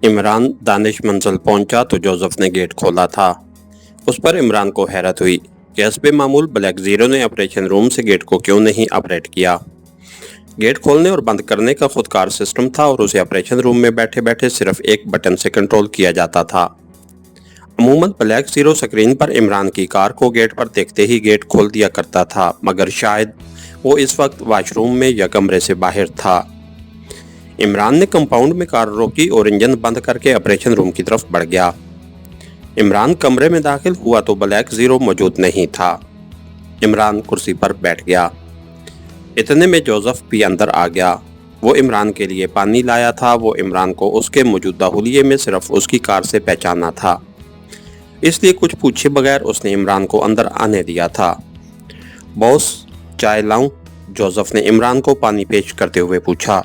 इमरान दानिश मंजिल पहुंचा तो जोसेफ ने गेट खोला था। उस पर इमरान को हैरत हुई कि हस्बे मामूल ब्लैक जीरो ने ऑपरेशन रूम से गेट को क्यों नहीं ऑपरेट किया। गेट खोलने और बंद करने का खुदकार सिस्टम था और उसे ऑपरेशन रूम में बैठे बैठे सिर्फ एक बटन से कंट्रोल किया जाता था। अमूमन ब्लैक जीरो स्क्रीन पर इमरान की कार को गेट पर देखते ही गेट खोल दिया करता था, मगर शायद वो इस वक्त वॉशरूम में या कमरे से बाहर था। इमरान ने कंपाउंड में कार रोकी और इंजन बंद करके ऑपरेशन रूम की तरफ बढ़ गया। इमरान कमरे में दाखिल हुआ तो ब्लैक जीरो मौजूद नहीं था। इमरान कुर्सी पर बैठ गया। इतने में जोसेफ भी अंदर आ गया। वो इमरान के लिए पानी लाया था। वो इमरान को उसके मौजूदा हुलिये में सिर्फ उसकी कार से पहचाना था, इसलिए कुछ पूछे बगैर उसने इमरान को अंदर आने दिया था। बॉस, चाय लाऊं? जोसेफ ने इमरान को पानी पेश करते हुए पूछा।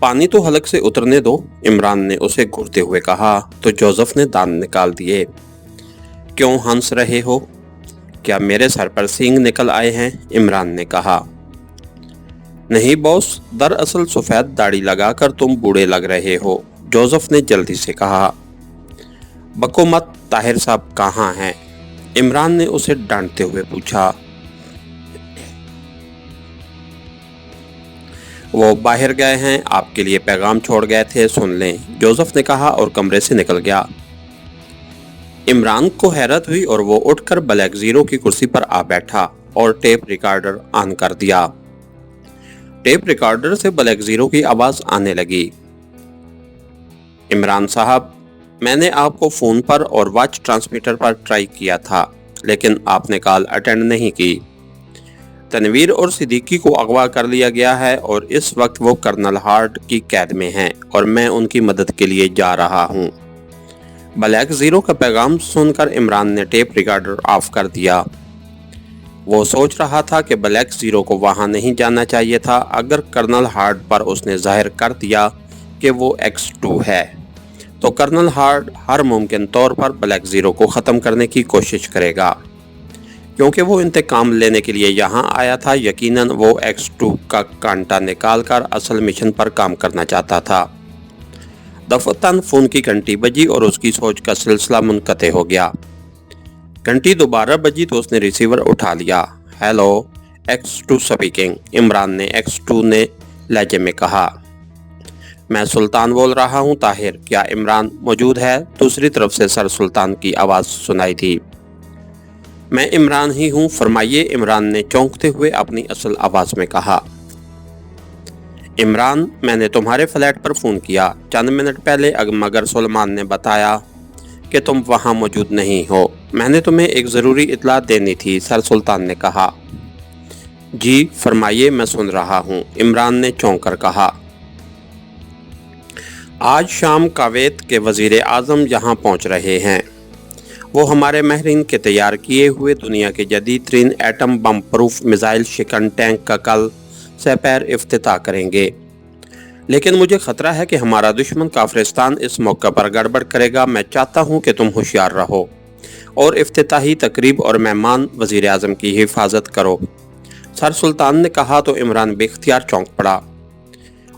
पानी तो हलक से उतरने दो, इमरान ने उसे घूरते हुए कहा तो जोसेफ ने दांत निकाल दिए। क्यों हंस रहे हो? क्या मेरे सर पर सींग निकल आए हैं? इमरान ने कहा। नहीं बॉस, दरअसल सफेद दाढ़ी लगाकर तुम बूढ़े लग रहे हो, जोसेफ ने जल्दी से कहा। बको मत, ताहिर साहब कहाँ हैं? इमरान ने उसे डांटते हुए पूछा। वो बाहर गए हैं, आपके लिए पैगाम छोड़ गए थे, सुन लें, जोसेफ ने कहा और कमरे से निकल गया। इमरान को हैरत हुई और वो उठकर ब्लैक जीरो की कुर्सी पर आ बैठा और टेप रिकॉर्डर ऑन कर दिया। टेप रिकॉर्डर से ब्लैक जीरो की आवाज आने लगी। इमरान साहब, मैंने आपको फोन पर और वॉच ट्रांसमीटर पर ट्राई किया था, लेकिन आपने कॉल अटेंड नहीं की। तनवीर और सिद्दीकी को अगवा कर लिया गया है और इस वक्त वो कर्नल हार्ट की कैद में हैं और मैं उनकी मदद के लिए जा रहा हूं। ब्लैक जीरो का पैगाम सुनकर इमरान ने टेप रिकॉर्डर ऑफ कर दिया। वो सोच रहा था कि ब्लैक जीरो को वहां नहीं जाना चाहिए था। अगर कर्नल हार्ट पर उसने जाहिर कर दिया कि वो X2 है तो कर्नल हार्ट हर मुमकिन तौर पर ब्लैक जीरो को ख़त्म करने की कोशिश करेगा। क्योंकि वो इंतकाम लेने के लिए यहाँ आया था, यकीनन वो X2 का कांटा निकालकर असल मिशन पर काम करना चाहता था। दफतन फ़ोन की घंटी बजी और उसकी सोच का सिलसिला मुनक़ते हो गया। घंटी दोबारा बजी तो उसने रिसीवर उठा लिया। हेलो, X2 स्पीकिंग, इमरान ने X2 ने लहजे में कहा। मैं सुल्तान बोल रहा हूँ ताहिर, क्या इमरान मौजूद है? दूसरी तरफ से सर सुल्तान की आवाज़ सुनाई थी। मैं इमरान ही हूँ, फरमाइए, इमरान ने चौंकते हुए अपनी असल आवाज़ में कहा। इमरान, मैंने तुम्हारे फ्लैट पर फ़ोन किया चंद मिनट पहले, मगर सुलेमान ने बताया कि तुम वहाँ मौजूद नहीं हो। मैंने तुम्हें एक ज़रूरी इत्तला देनी थी, सर सुल्तान ने कहा। जी फरमाइए, मैं सुन रहा हूँ, इमरान ने चौंक कर कहा। आज शाम कुवैत के वज़ीर आज़म यहाँ पहुँच रहे हैं। वो हमारे महरीन के तैयार किए हुए दुनिया के जदीद तरीन एटम बम प्रूफ मिसाइल शिकन टैंक का कल सपहर इफ्तिताह करेंगे, लेकिन मुझे ख़तरा है कि हमारा दुश्मन काफिरिस्तान इस मौका पर गड़बड़ करेगा। मैं चाहता हूँ कि तुम होशियार रहो और इफ्तिताही तकरीब और मेहमान वज़ीर आज़म की हिफाजत करो, सर सुल्तान ने कहा तो इमरान बेख्तियार चौंक पड़ा।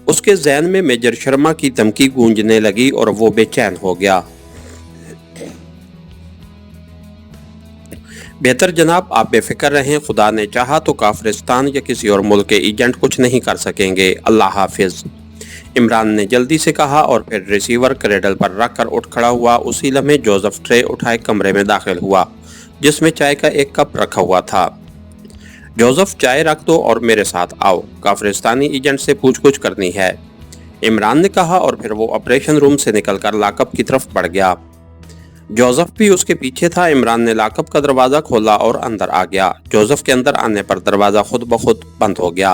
उसके ज़हन में मेजर शर्मा की धमकी गूंजने लगी और वो बेचैन हो गया। बेहतर जनाब, आप बेफिक्र रहें, खुदा ने चाहा तो काफिरिस्तान या किसी और मुल्क के एजेंट कुछ नहीं कर सकेंगे। अल्लाह हाफिज, इमरान ने जल्दी से कहा और फिर रिसीवर क्रेडल पर रख कर उठ खड़ा हुआ। उसी लम्हे जोसेफ ट्रे उठाए कमरे में दाखिल हुआ जिसमें चाय का एक कप रखा हुआ था। जोसेफ, चाय रख दो और मेरे साथ आओ, काफिरिस्तानी एजेंट से पूछ-पूछ करनी है, इमरान ने कहा और फिर वो ऑपरेशन रूम से निकलकर लॉकअप की तरफ बढ़ गया। जोसेफ भी उसके पीछे था। इमरान ने लॉकअप का दरवाज़ा खोला और अंदर आ गया। जोसेफ के अंदर आने पर दरवाज़ा खुद ब खुद बंद हो गया।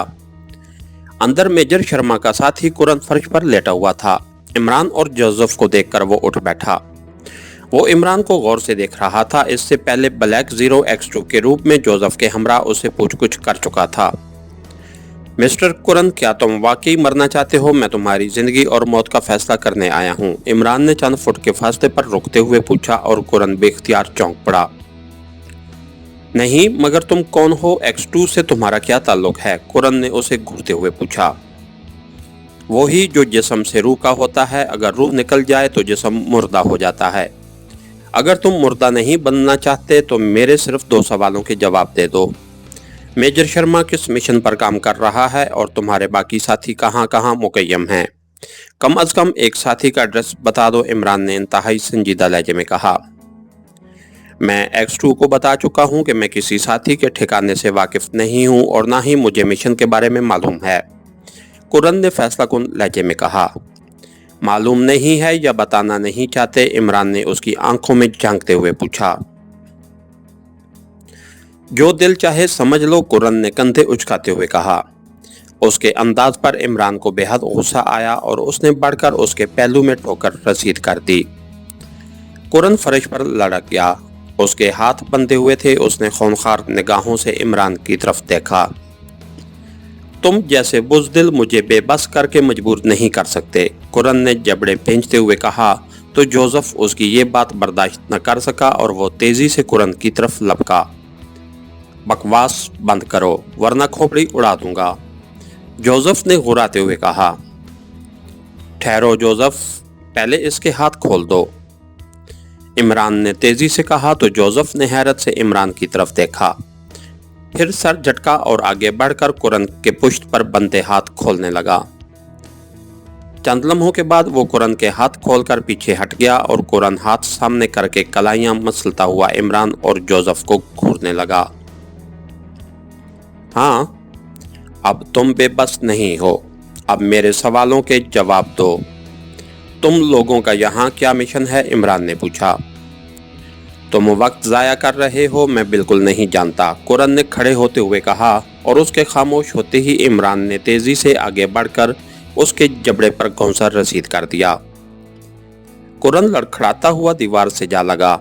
अंदर मेजर शर्मा का साथी कुरन फर्श पर लेटा हुआ था। इमरान और जोसेफ को देखकर वो उठ बैठा। वो इमरान को गौर से देख रहा था। इससे पहले ब्लैक जीरो X2 के रूप में जोसेफ के हमरा उसे पूछ-कुछ कर चुका था। मिस्टर कुरन, क्या तुम वाकई मरना चाहते हो? मैं तुम्हारी जिंदगी और मौत का फैसला करने आया हूँ, इमरान ने चंद फुट के फासले पर रुकते हुए पूछा और कुरन बेख्तियार चौंक पड़ा। नहीं, मगर तुम कौन हो? X2 से तुम्हारा क्या ताल्लुक है? कुरन ने उसे घूरते हुए पूछा। वही जो जिस्म से रूह का होता है, अगर रूह निकल जाए तो जिस्म मुर्दा हो जाता है। अगर तुम मुर्दा नहीं बनना चाहते तो मेरे सिर्फ 2 सवालों के जवाब दे दो। मेजर शर्मा किस मिशन पर काम कर रहा है और तुम्हारे बाकी साथी कहाँ कहाँ मुकय्यम हैं? कम अज कम एक साथी का एड्रेस बता दो, इमरान ने इंतहाई संजीदा लहजे में कहा। मैं X2 को बता चुका हूं कि मैं किसी साथी के ठिकाने से वाकिफ नहीं हूं और ना ही मुझे मिशन के बारे में मालूम है, कुरन ने फैसलाकुन लहजे में कहा। मालूम नहीं है या बताना नहीं चाहते? इमरान ने उसकी आंखों में झांकते हुए पूछा। जो दिल चाहे समझ लो, कुरन ने कंधे उचकाते हुए कहा। उसके अंदाज पर इमरान को बेहद गुस्सा आया और उसने बढ़कर उसके पहलू में ठोकर रसीद कर दी। कुरन फर्श पर लड़क गया। उसके हाथ बंधे हुए थे। उसने खूनखार निगाहों से इमरान की तरफ देखा। तुम जैसे बुज़दिल मुझे बेबस करके मजबूर नहीं कर सकते, कुरन ने जबड़े भींचते हुए कहा। तो जोसेफ उसकी ये बात बर्दाश्त न कर सका और वो तेजी से कुरन की तरफ लपका। बकवास बंद करो वरना खोपड़ी उड़ा दूंगा, जोसेफ ने घुराते हुए कहा। ठहरो जोसेफ, पहले इसके हाथ खोल दो, इमरान ने तेजी से कहा। तो जोसेफ ने हैरत से इमरान की तरफ देखा, फिर सर झटका और आगे बढ़कर कुरन के पुश्त पर बंधे हाथ खोलने लगा। चंद लम्हों के बाद वो कुरन के हाथ खोलकर पीछे हट गया और कुरन हाथ सामने करके कलाइयां मसलता हुआ इमरान और जोसेफ को घूरने लगा। हाँ, अब तुम बेबस नहीं हो, अब मेरे सवालों के जवाब दो। तुम लोगों का यहाँ क्या मिशन है? इमरान ने पूछा। तुम वक्त ज़ाया कर रहे हो, मैं बिल्कुल नहीं जानता, कुरन ने खड़े होते हुए कहा और उसके खामोश होते ही इमरान ने तेजी से आगे बढ़कर उसके जबड़े पर घौंसा रसीद कर दिया। कुरन लड़खड़ाता हुआ दीवार से जा लगा।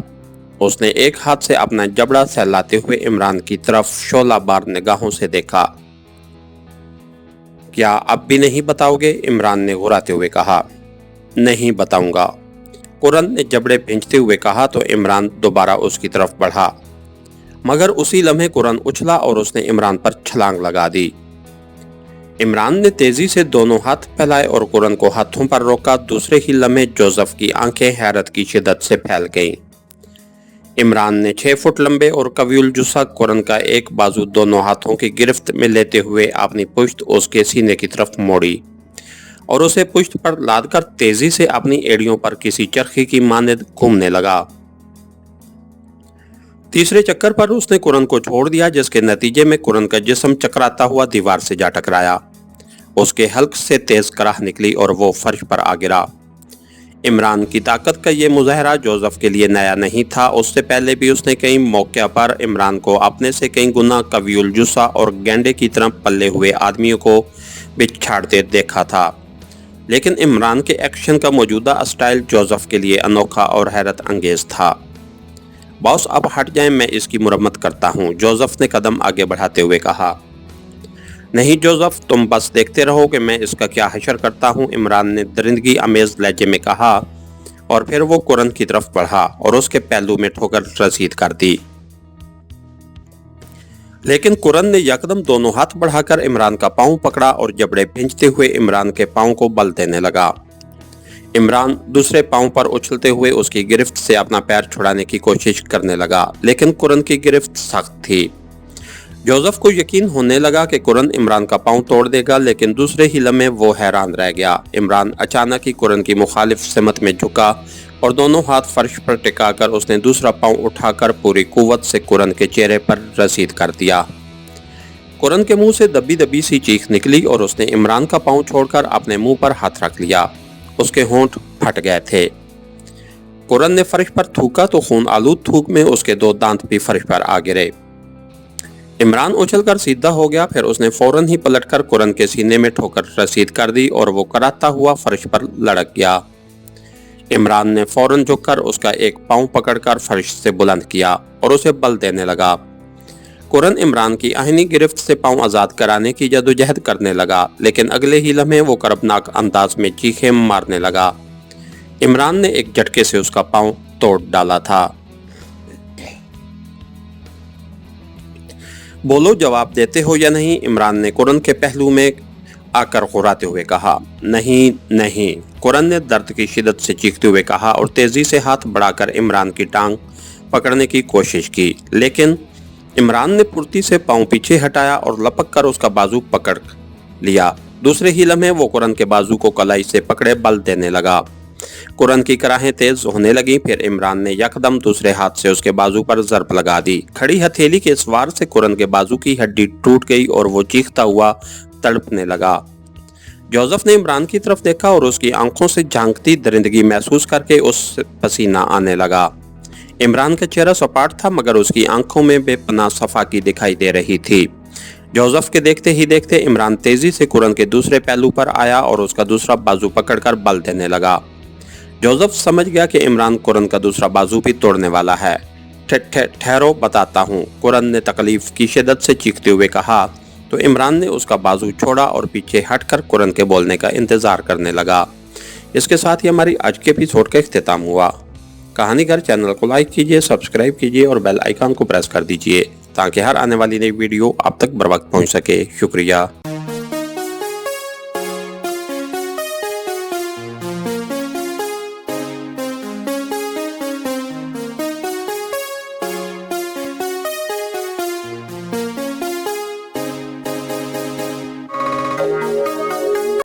उसने एक हाथ से अपना जबड़ा सहलाते हुए इमरान की तरफ शोलाबार निगाहों से देखा। क्या अब भी नहीं बताओगे? इमरान ने घुराते हुए कहा। नहीं बताऊंगा, कुरन ने जबड़े भींचते हुए कहा। तो इमरान दोबारा उसकी तरफ बढ़ा, मगर उसी लम्हे कुरन उछला और उसने इमरान पर छलांग लगा दी। इमरान ने तेजी से दोनों हाथ फैलाए और कुरन को हाथों पर रोका। दूसरे ही लम्हे जोसेफ की आंखें हैरत की शिद्दत से फैल गईं। इमरान ने 6 फुट लंबे और कवील जुस्सा कुरन का एक बाजू दोनों हाथों की गिरफ्त में लेते हुए अपनी पुश्त उसके सीने की तरफ मोड़ी और उसे पुश्त पर लादकर तेजी से अपनी एड़ियों पर किसी चरखी की मानद घूमने लगा। तीसरे चक्कर पर उसने कुरन को छोड़ दिया, जिसके नतीजे में कुरन का जिस्म चकराता हुआ दीवार से जा टकराया। उसके हल्क से तेज कराह निकली और वो फर्श पर आ गिरा। इमरान की ताकत का ये मुजाहरा जोसेफ के लिए नया नहीं था। उससे पहले भी उसने कई मौक़ों पर इमरान को अपने से कई गुना कवील जुस्सा और गेंडे की तरह पल्ले हुए आदमियों को बिछाड़ते देखा था, लेकिन इमरान के एक्शन का मौजूदा स्टाइल जोसेफ के लिए अनोखा और हैरत अंगेज था। बॉस, अब हट जाएं, मैं इसकी मुरम्मत करता हूं, जोसेफ ने कदम आगे बढ़ाते हुए कहा। नहीं जोसेफ, तुम बस देखते रहो कि मैं इसका क्या हशर करता हूं, इमरान ने दरिंदगी अमेज लहजे में कहा और फिर वो कुरन की तरफ बढ़ा और उसके पहलू में ठोकर रसीद कर दी। लेकिन कुरन ने यकदम दोनों हाथ बढ़ाकर इमरान का पांव पकड़ा और जबड़े भींचते हुए इमरान के पांव को बल देने लगा। इमरान दूसरे पांव पर उछलते हुए उसकी गिरफ्त से अपना पैर छुड़ाने की कोशिश करने लगा, लेकिन कुरन की गिरफ्त सख्त थी। जोसेफ को यकीन होने लगा कि कुरन इमरान का पांव तोड़ देगा, लेकिन दूसरे ही लम्हे वो हैरान रह गया। इमरान अचानक ही कुरन की मुखालिफ सिमत में झुका और दोनों हाथ फर्श पर टिकाकर उसने दूसरा पांव उठाकर पूरी कुव्वत से कुरन के चेहरे पर रसीद कर दिया। कुरन के मुंह से दबी दबी सी चीख निकली और उसने इमरान का पांव छोड़कर अपने मुंह पर हाथ रख लिया। उसके होंठ फट गए थे। कुरन ने फर्श पर थूका तो खून आलूद थूक में उसके 2 दांत भी फर्श पर आ गिरे। इमरान उछलकर सीधा हो गया, फिर उसने फौरन ही पलटकर कुरन के सीने में ठोकर रसीद कर दी और वो कराता हुआ फर्श पर लड़क गया। इमरान ने फौरन झुककर उसका एक पांव पकड़कर फर्श से बुलंद किया और उसे बल देने लगा। कुरन इमरान की आहनी गिरफ्त से पांव आजाद कराने की जदोजहद करने लगा, लेकिन अगले ही लम्हे वो करबनाक अंदाज में चीखें मारने लगा। इमरान ने एक झटके से उसका पांव तोड़ डाला था। बोलो, जवाब देते हो या नहीं? इमरान ने कुरन के पहलू में आकर घुराते हुए कहा, नहीं नहीं। कुरन ने दर्द की शिद्दत से चीखते हुए कहा और तेजी से हाथ बढ़ाकर इमरान की टांग पकड़ने की कोशिश की, लेकिन इमरान ने फुर्ती से पांव पीछे हटाया और लपक कर उसका बाजू पकड़ लिया। दूसरे ही लम्हे वो कुरन के बाजू को कलाई से पकड़े बल देने लगा। कुरन की कराहें तेज होने लगी। फिर इमरान ने यकदम दूसरे हाथ से उसके बाजू पर ज़रब लगा दी। खड़ी हथेली के इस वार से कुरन के बाजू की हड्डी टूट गई और वो चीखता हुआ तड़पने लगा। जोसेफ ने इमरान की तरफ देखा और उसकी आंखों से झांकती दरिंदगी महसूस करके उस पसीना आने लगा। इमरान का चेहरा सपाट था मगर उसकी आंखों में बेपनाह सफाकी दिखाई दे रही थी। जोसेफ के देखते ही देखते इमरान तेजी से कुरन के दूसरे पहलू पर आया और उसका दूसरा बाजू पकड़कर बल देने लगा। जोसेफ समझ गया कि इमरान कुरन का दूसरा बाजू भी तोड़ने वाला है। ठहरो बताता हूँ, कुरन ने तकलीफ की शिद्दत से चीखते हुए कहा। तो इमरान ने उसका बाजू छोड़ा और पीछे हटकर कुरन के बोलने का इंतजार करने लगा। इसके साथ ही हमारी आज के एपिसोड का इख्तिताम हुआ। कहानीघर चैनल को लाइक कीजिए, सब्सक्राइब कीजिए और बेल आइकन को प्रेस कर दीजिए ताकि हर आने वाली नई वीडियो आप तक बर वक्त पहुँच सके। शुक्रिया।